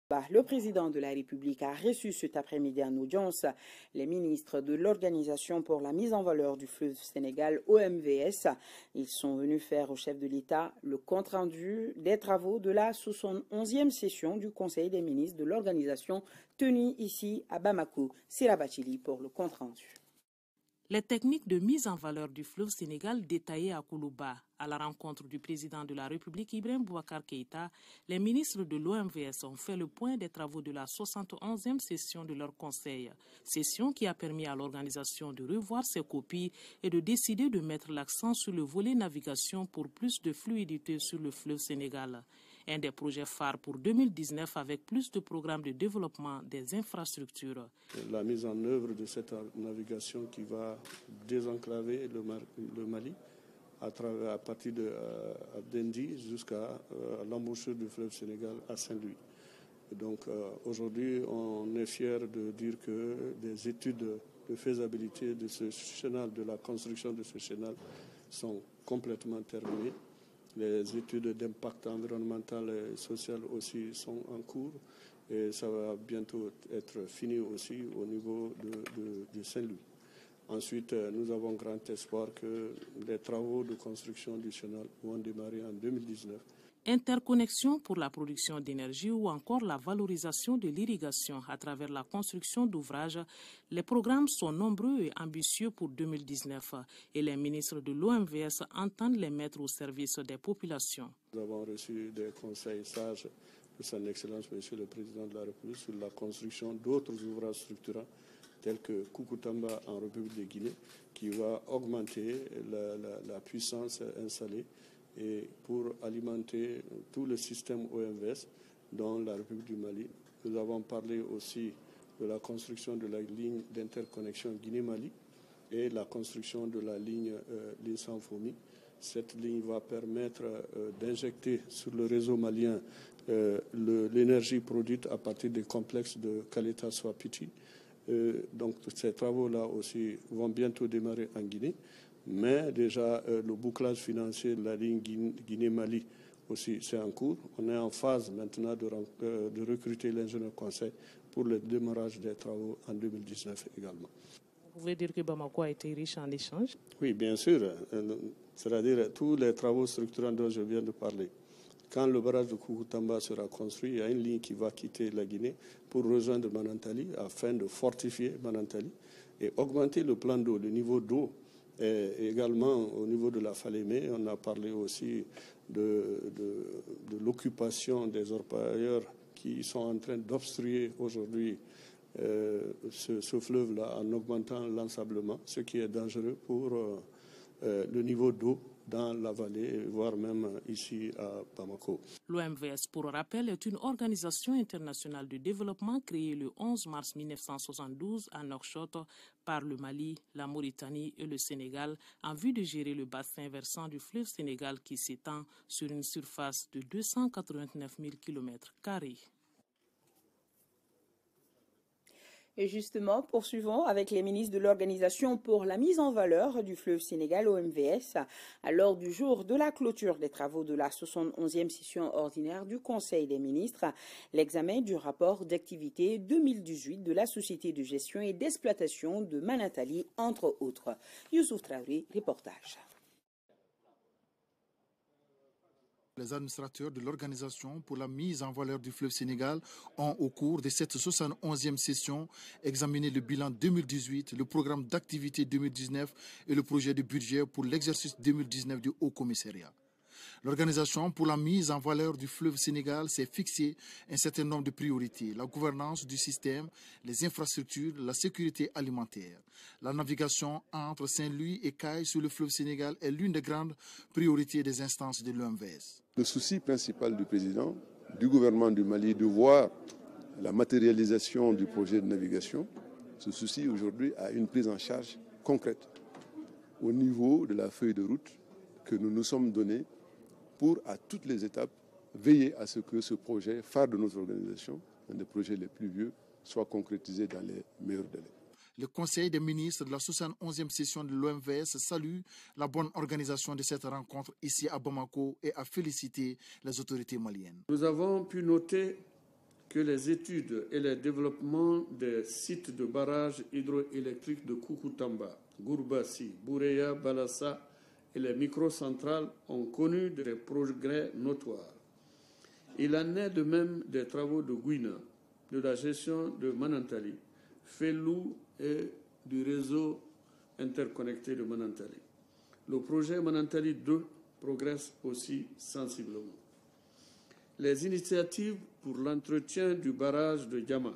Le président de la République a reçu cet après-midi en audience les ministres de l'Organisation pour la mise en valeur du fleuve Sénégal, OMVS. Ils sont venus faire au chef de l'État le compte-rendu des travaux de la 71e session du Conseil des ministres de l'Organisation tenue ici à Bamako. Sira Bachili pour le compte-rendu. Les techniques de mise en valeur du fleuve Sénégal détaillées à Koulouba. À la rencontre du président de la République, Ibrahim Boubacar Keïta, les ministres de l'OMVS ont fait le point des travaux de la 71e session de leur conseil. Session qui a permis à l'organisation de revoir ses copies et de décider de mettre l'accent sur le volet navigation pour plus de fluidité sur le fleuve Sénégal. Un des projets phares pour 2019 avec plus de programmes de développement des infrastructures. La mise en œuvre de cette navigation qui va désenclaver le Mali à partir de Dendi jusqu'à l'embouchure du fleuve Sénégal à Saint-Louis. Donc aujourd'hui, on est fiers de dire que des études de faisabilité de ce chenal, de la construction de ce chenal, sont complètement terminées. Les études d'impact environnemental et social aussi sont en cours et ça va bientôt être fini aussi au niveau de Saint-Louis. Ensuite, nous avons grand espoir que les travaux de construction du chenal vont démarrer en 2019. Interconnexion pour la production d'énergie ou encore la valorisation de l'irrigation à travers la construction d'ouvrages. Les programmes sont nombreux et ambitieux pour 2019 et les ministres de l'OMVS entendent les mettre au service des populations. Nous avons reçu des conseils sages de Son Excellence, Monsieur le Président de la République, sur la construction d'autres ouvrages structurants tels que Koukoutamba en République de Guinée, qui va augmenter la puissance installée et pour alimenter tout le système OMVS dans la République du Mali. Nous avons parlé aussi de la construction de la ligne d'interconnexion Guinée-Mali et la construction de la ligne Linsan-Fomi. Cette ligne va permettre d'injecter sur le réseau malien l'énergie produite à partir des complexes de Kaleta-Swapiti. Donc ces travaux-là aussi vont bientôt démarrer en Guinée. Mais déjà, le bouclage financier de la ligne Guinée-Mali aussi, c'est en cours. On est en phase maintenant de recruter l'ingénieur conseil pour le démarrage des travaux en 2019 également. Vous pouvez dire que Bamako a été riche en échanges? Oui, bien sûr. C'est-à-dire tous les travaux structurants dont je viens de parler. Quand le barrage de Koukoutamba sera construit, il y a une ligne qui va quitter la Guinée pour rejoindre Manantali afin de fortifier Manantali et augmenter le plan d'eau, le niveau d'eau. Et également au niveau de la Falémé, on a parlé aussi de l'occupation des orpailleurs qui sont en train d'obstruer aujourd'hui ce fleuve-là en augmentant l'ensablement, ce qui est dangereux pour le niveau d'eau dans la vallée, voire même ici à Bamako. L'OMVS, pour rappel, est une organisation internationale de développement créée le 11 mars 1972 à Nouakchott par le Mali, la Mauritanie et le Sénégal en vue de gérer le bassin versant du fleuve Sénégal qui s'étend sur une surface de 289 000 km². Et justement, poursuivons avec les ministres de l'Organisation pour la mise en valeur du fleuve Sénégal, OMVS, à l'heure du jour de la clôture des travaux de la 71e session ordinaire du Conseil des ministres, l'examen du rapport d'activité 2018 de la Société de gestion et d'exploitation de Manantali, entre autres. Youssouf Traoré, reportage. Les administrateurs de l'Organisation pour la mise en valeur du fleuve Sénégal ont, au cours de cette 71e session, examiné le bilan 2018, le programme d'activité 2019 et le projet de budget pour l'exercice 2019 du Haut-Commissariat. L'Organisation pour la mise en valeur du fleuve Sénégal s'est fixé un certain nombre de priorités. La gouvernance du système, les infrastructures, la sécurité alimentaire. La navigation entre Saint-Louis et Caille sur le fleuve Sénégal est l'une des grandes priorités des instances de l'OMVS. Le souci principal du président, du gouvernement du Mali, de voir la matérialisation du projet de navigation, ce souci aujourd'hui a une prise en charge concrète au niveau de la feuille de route que nous nous sommes donnée pour, à toutes les étapes, veiller à ce que ce projet, phare de notre organisation, un des projets les plus vieux, soit concrétisé dans les meilleurs délais. Le Conseil des ministres de la 71e session de l'OMVS salue la bonne organisation de cette rencontre ici à Bamako et a félicité les autorités maliennes. Nous avons pu noter que les études et le développement des sites de barrages hydroélectriques de Koukountamba, Gourbassi, Boureya, Balassa et les microcentrales ont connu des progrès notoires. Il en est de même des travaux de Gouina, de la gestion de Manantali, Fellou et du réseau interconnecté de Manantali. Le projet Manantali 2 progresse aussi sensiblement. Les initiatives pour l'entretien du barrage de Diama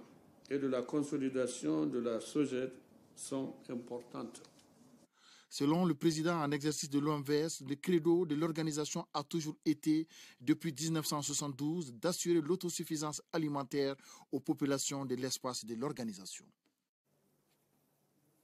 et de la consolidation de la SOGED sont importantes. Selon le président en exercice de l'OMVS, le credo de l'organisation a toujours été, depuis 1972, d'assurer l'autosuffisance alimentaire aux populations de l'espace de l'organisation.